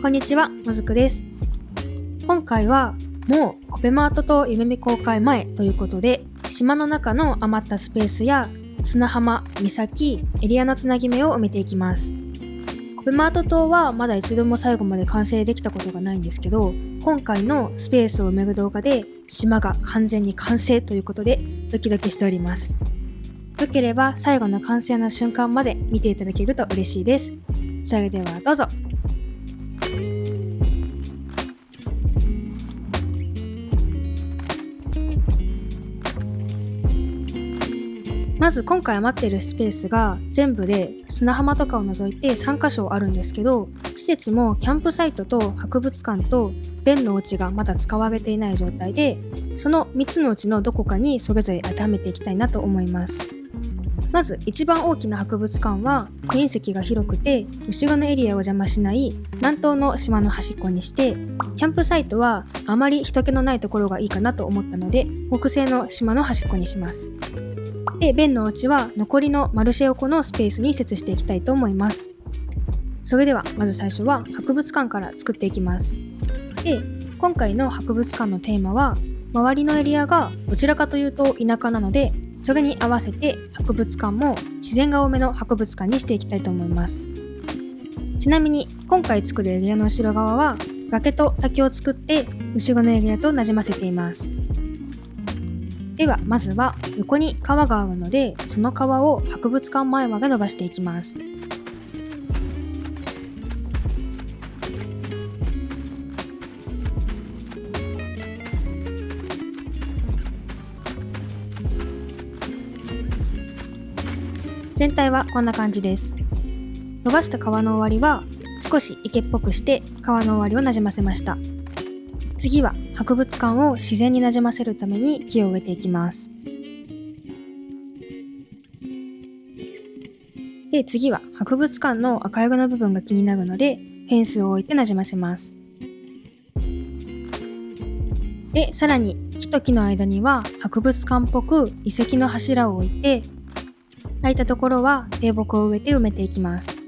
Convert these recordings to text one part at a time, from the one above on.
こんにちは、もずくです。今回はもうコペマート島夢見公開前ということで、島の中の余ったスペースや砂浜、岬、エリアのつなぎ目を埋めていきます。コペマート島はまだ一度も最後まで完成できたことがないんですけど、今回のスペースを埋める動画で島が完全に完成ということでドキドキしております。よければ最後の完成の瞬間まで見ていただけると嬉しいです。それではどうぞ。まず今回余っているスペースが全部で砂浜とかを除いて3カ所あるんですけど、施設もキャンプサイトと博物館と弁のお家がまだ使われていない状態で、その3つのうちのどこかにそれぞれ当てはめていきたいなと思います。まず一番大きな博物館は面積が広くて後ろのエリアを邪魔しない南東の島の端っこにして、キャンプサイトはあまり人気のないところがいいかなと思ったので北西の島の端っこにします。で、弁のお家は残りのマルシェ横のスペースに設置していきたいと思います。それではまず最初は博物館から作っていきます。で、今回の博物館のテーマは周りのエリアがどちらかというと田舎なので、それに合わせて博物館も自然が多めの博物館にしていきたいと思います。ちなみに今回作るエリアの後ろ側は崖と滝を作って後ろのエリアとなじませています。ではまずは横に川があるので、その川を博物館前まで伸ばしていきます。全体はこんな感じです。伸ばした川の終わりは少し池っぽくして川の終わりをなじませました。次は博物館を自然になじませるために木を植えていきます。で、次は博物館の赤色の部分が気になるのでフェンスを置いてなじませます。で、さらに木と木の間には博物館っぽく遺跡の柱を置いて、空いたところは低木を植えて埋めていきます。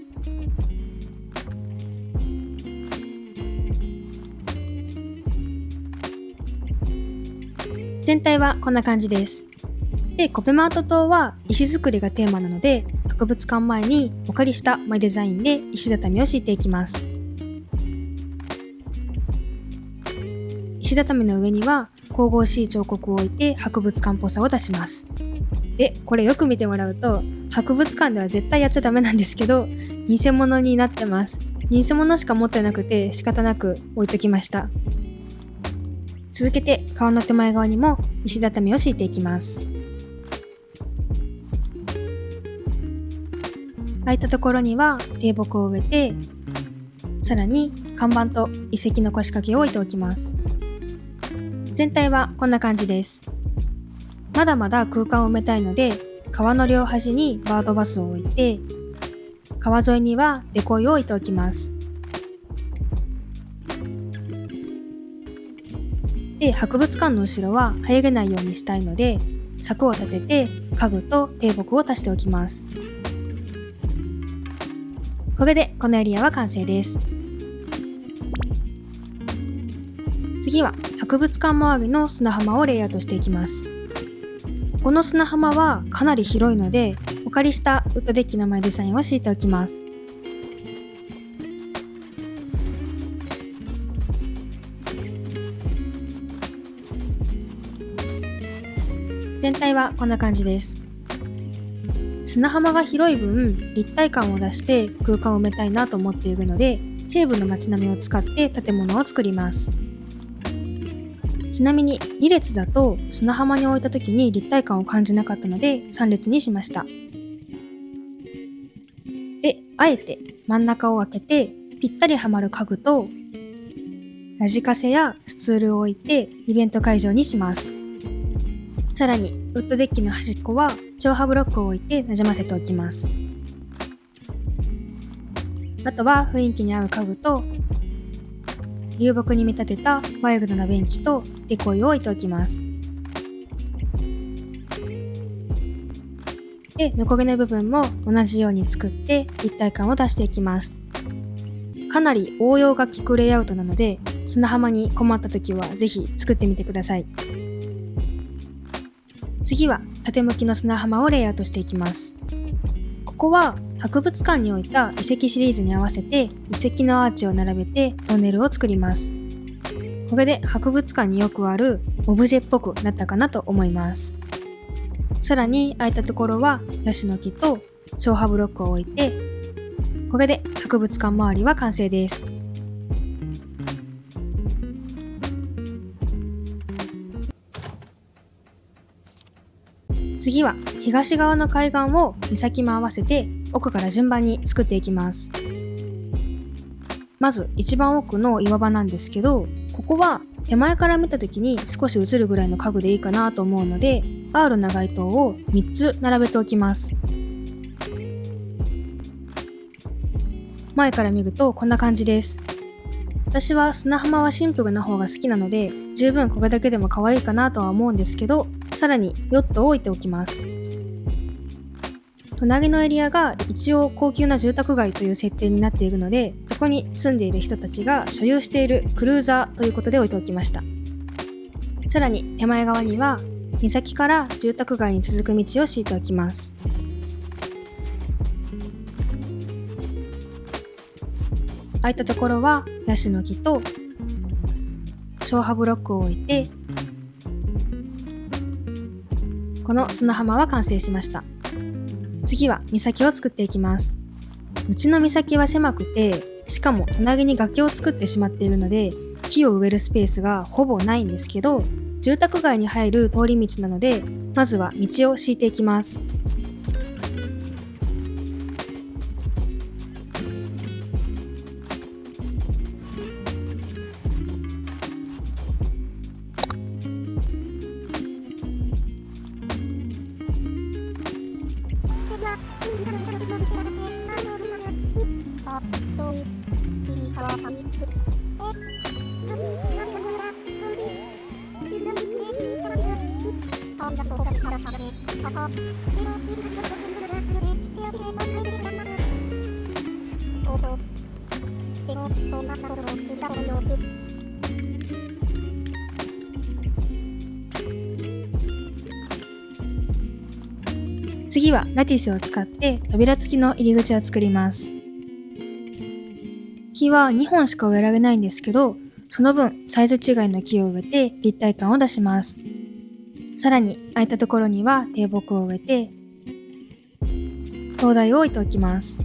全体はこんな感じです。で、コペマート島は石造りがテーマなので、博物館前にお借りしたマイデザインで石畳を敷いていきます。石畳の上には神々しい彫刻を置いて博物館っぽさを出します。で、これよく見てもらうと博物館では絶対やっちゃダメなんですけど、偽物になってます。偽物しか持ってなくて仕方なく置いときました。続けて川の手前側にも石畳を敷いていきます。空いたところには低木を植えて、さらに看板と遺跡の腰掛けを置いておきます。全体はこんな感じです。まだまだ空間を埋めたいので、川の両端にバードバスを置いて、川沿いにはデコイを置いておきます。で、博物館の後ろは入れないようにしたいので、柵を立てて家具と低木を足しておきます。これでこのエリアは完成です。次は博物館周りの砂浜をレイアウトしていきます。この砂浜はかなり広いので、お借りしたウッドデッキの前デザインを敷いておきます。全体はこんな感じです。砂浜が広い分立体感を出して空間を埋めたいなと思っているので、西部の街並みを使って建物を作ります。ちなみに2列だと砂浜に置いた時に立体感を感じなかったので3列にしました。で、あえて真ん中を空けてぴったりはまる家具とラジカセやスツールを置いてイベント会場にします。さらにウッドデッキの端っこは長波ブロックを置いてなじませておきます。あとは雰囲気に合う家具と流木に見立てたワイルドなベンチとデコイを置いておきます。で、残りの部分も同じように作って立体感を出していきます。かなり応用が効くレイアウトなので、砂浜に困った時はぜひ作ってみてください。次は縦向きの砂浜をレイアウトしていきます。ここは博物館に置いた遺跡シリーズに合わせて遺跡のアーチを並べてトンネルを作ります。これで博物館によくあるオブジェっぽくなったかなと思います。さらに空いたところはヤシの木と消波ブロックを置いて、これで博物館周りは完成です。次は東側の海岸を岬も合わせて奥から順番に作っていきます。まず一番奥の岩場なんですけど、ここは手前から見た時に少し映るぐらいの家具でいいかなと思うので、R な街灯を3つ並べておきます。前から見るとこんな感じです。私は砂浜はシンプルな方が好きなので、十分これだけでも可愛いかなとは思うんですけど、さらにヨットを置いておきます。隣のエリアが一応高級な住宅街という設定になっているので、そこに住んでいる人たちが所有しているクルーザーということで置いておきました。さらに手前側には岬から住宅街に続く道を敷いておきます。空いたところはヤシの木と消波ブロックを置いて、この砂浜は完成しました。次は岬を作っていきます。うちの岬は狭くて、しかも隣に崖を作ってしまっているので、木を植えるスペースがほぼないんですけど、住宅街に入る通り道なので、まずは道を敷いていきます。次はラティスを使って扉付きの入り口を作ります。木は2本しか植えられないんですけど、その分サイズ違いの木を植えて立体感を出します。さらに空いたところには低木を植えて灯台を置いておきます。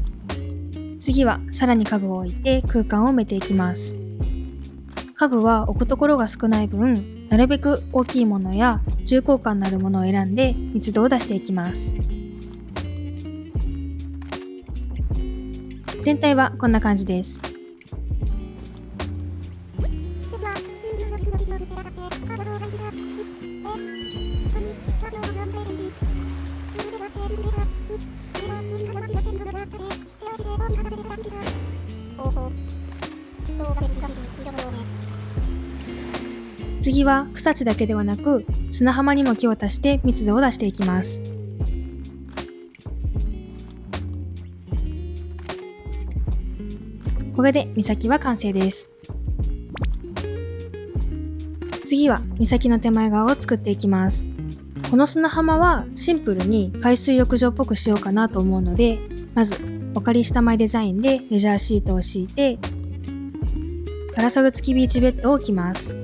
次はさらに家具を置いて空間を埋めていきます。家具は置くところが少ない分、なるべく大きいものや重厚感のあるものを選んで密度を出していきます。全体はこんな感じです。次は草地だけではなく砂浜にも木を足して密度を出していきます。これで岬は完成です。次は岬の手前側を作っていきます。この砂浜はシンプルに海水浴場っぽくしようかなと思うので、まずお借りしたマイデザインでレジャーシートを敷いてパラソル付きビーチベッドを置きます。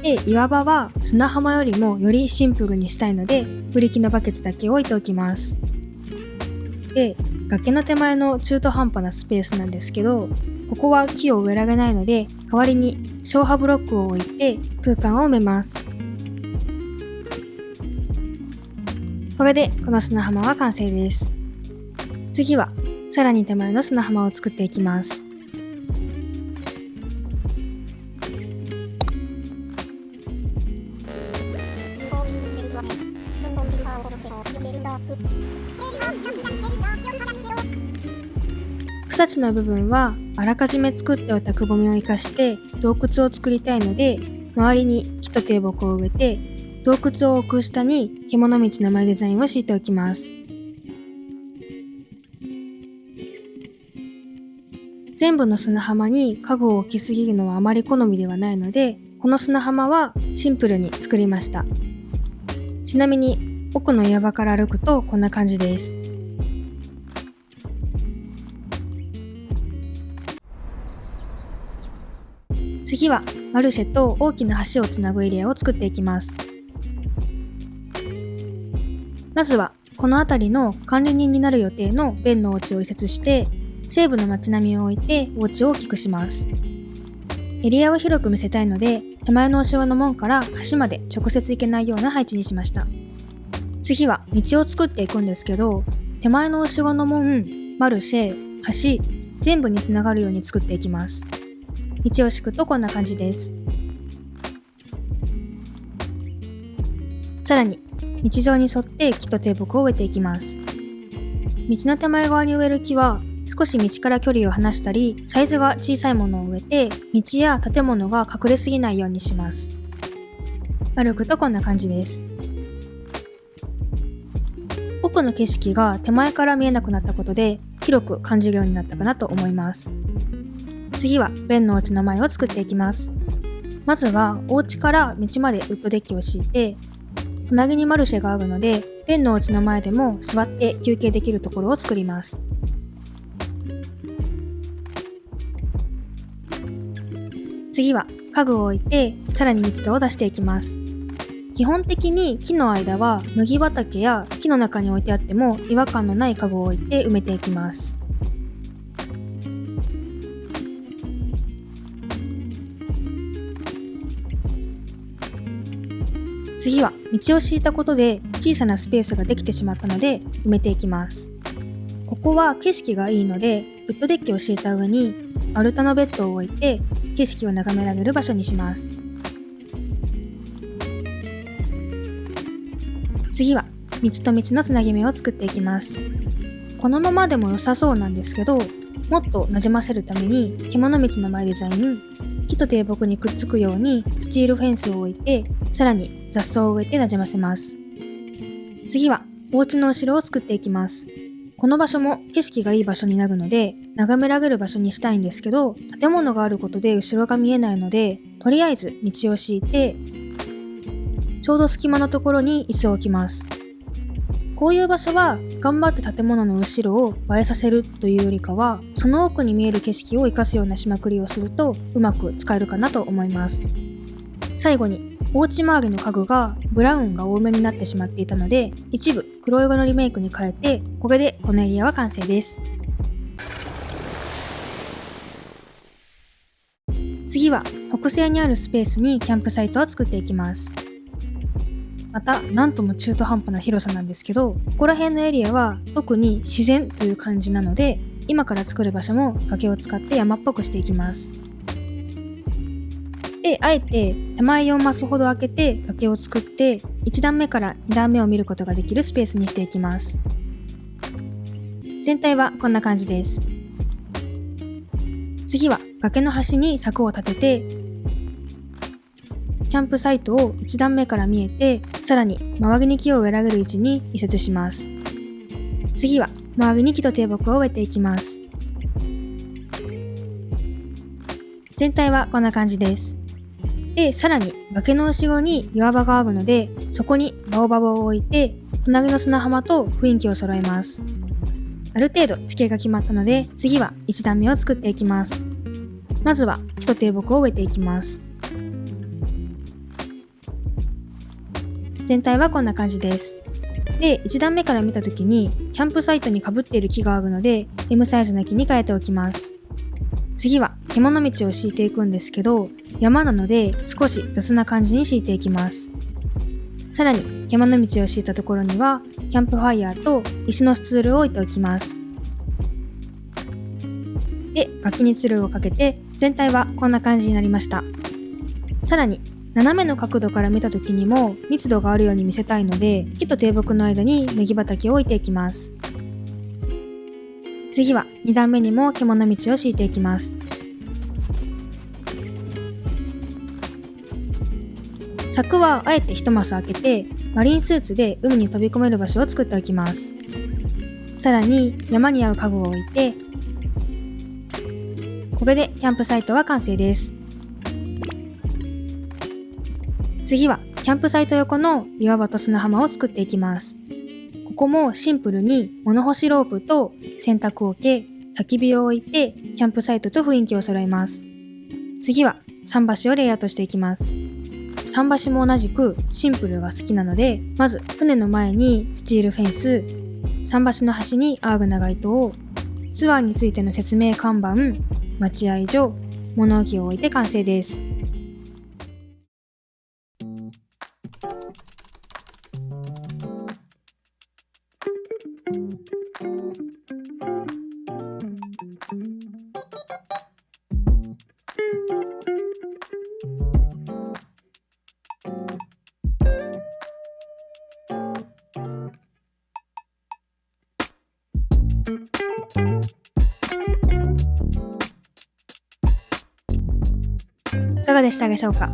で、岩場は砂浜よりもよりシンプルにしたいので、ブリキのバケツだけ置いておきます。で、崖の手前の中途半端なスペースなんですけど、ここは木を植えられないので、代わりに消波ブロックを置いて空間を埋めます。これでこの砂浜は完成です。次はさらに手前の砂浜を作っていきます。草地の部分はあらかじめ作っておいたくぼみを生かして洞窟を作りたいので、周りに木と低木を植えて洞窟を置く下に獣道の前デザインを敷いておきます。全部の砂浜に家具を置きすぎるのはあまり好みではないので、この砂浜はシンプルに作りました。ちなみに奥の岩場から歩くとこんな感じです。次はマルシェと大きな橋をつなぐエリアを作っていきます。まずはこの辺りの管理人になる予定のベンのお家を移設して、西部の街並みを置いてお家を大きくします。エリアを広く見せたいので、手前のお城の門から橋まで直接行けないような配置にしました。次は道を作っていくんですけど、手前のお城の門、マルシェ、橋、全部につながるように作っていきます。道を敷くとこんな感じです。さらに道沿いに沿って木と低木を植えていきます。道の手前側に植える木は少し道から距離を離したり、サイズが小さいものを植えて、道や建物が隠れすぎないようにします。歩くとこんな感じです。奥の景色が手前から見えなくなったことで、広く感じるようになったかなと思います。次はベンのお家の前を作っていきます。まずはお家から道までウッドデッキを敷いて、隣にマルシェがあるので、ベンのお家の前でも座って休憩できるところを作ります。次は家具を置いて、さらに密度を出していきます。基本的に木の間は麦畑や木の中に置いてあっても違和感のない家具を置いて埋めていきます。次は道を敷いたことで小さなスペースができてしまったので埋めていきます。ここは景色がいいのでウッドデッキを敷いた上に丸太のベッドを置いて景色を眺められる場所にします。次は道と道のつなぎ目を作っていきます。このままでも良さそうなんですけど、もっとなじませるために獣道の前デザイン、木と低木にくっつくようにスチールフェンスを置いて、さらに雑草を植えてなじませます。次はお家の後ろを作っていきます。この場所も景色がいい場所になるので眺められる場所にしたいんですけど、建物があることで後ろが見えないので、とりあえず道を敷いてちょうど隙間のところに椅子を置きます。こういう場所は頑張って建物の後ろを映えさせるというよりかは、その奥に見える景色を生かすようなしまくりをするとうまく使えるかなと思います。最後にお家周りの家具がブラウンが多めになってしまっていたので、一部黒色のリメイクに変えて、これでこのエリアは完成です。次は北西にあるスペースにキャンプサイトを作っていきます。またなんとも中途半端な広さなんですけど、ここら辺のエリアは特に自然という感じなので、今から作る場所も崖を使って山っぽくしていきます。で、あえて手前4マスほど開けて崖を作って、1段目から2段目を見ることができるスペースにしていきます。全体はこんな感じです。次は崖の端に柵を立てて、キャンプサイトを1段目から見えて、さらに周りに木を植えられる位置に移設します。次は周りに木と低木を植えていきます。全体はこんな感じです。で、さらに崖の後ろに岩場があるので、そこにバオバブを置いて、隣の砂浜と雰囲気を揃えます。ある程度地形が決まったので、次は1段目を作っていきます。まずは木と低木を植えていきます。全体はこんな感じです。で、1段目から見たときにキャンプサイトに被っている木があるので M サイズの木に変えておきます。次は獣道を敷いていくんですけど、山なので少し雑な感じに敷いていきます。さらに獣道を敷いたところにはキャンプファイヤーと石のスツールを置いておきます。で、崖にツルをかけて全体はこんな感じになりました。さらに斜めの角度から見た時にも密度があるように見せたいので、木と低木の間に麦畑を置いていきます。次は2段目にも獣道を敷いていきます。柵はあえて1マス開けてマリンスーツで海に飛び込める場所を作っておきます。さらに山に合う家具を置いて、これでキャンプサイトは完成です。次はキャンプサイト横の岩場と砂浜を作っていきます。ここもシンプルに物干しロープと洗濯桶、焚き火を置いてキャンプサイトと雰囲気を揃えます。次は桟橋をレイアウトしていきます。桟橋も同じくシンプルが好きなので、まず船の前にスチールフェンス、桟橋の端にアーグ長糸を、ツアーについての説明看板、待合所、物置を置いて完成です。いかがでしたでしょうか。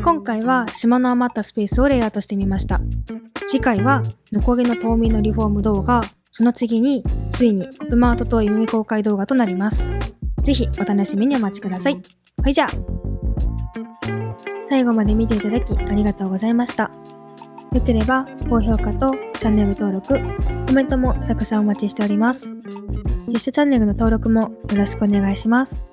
今回は島の余ったスペースをレイアウトしてみました。次回はノコギの島民のリフォーム動画、その次についにコペマートと夢見公開動画となります。ぜひお楽しみにお待ちください。はい、じゃあ最後まで見ていただきありがとうございました。よければ高評価とチャンネル登録、コメントもたくさんお待ちしております。実写チャンネルの登録もよろしくお願いします。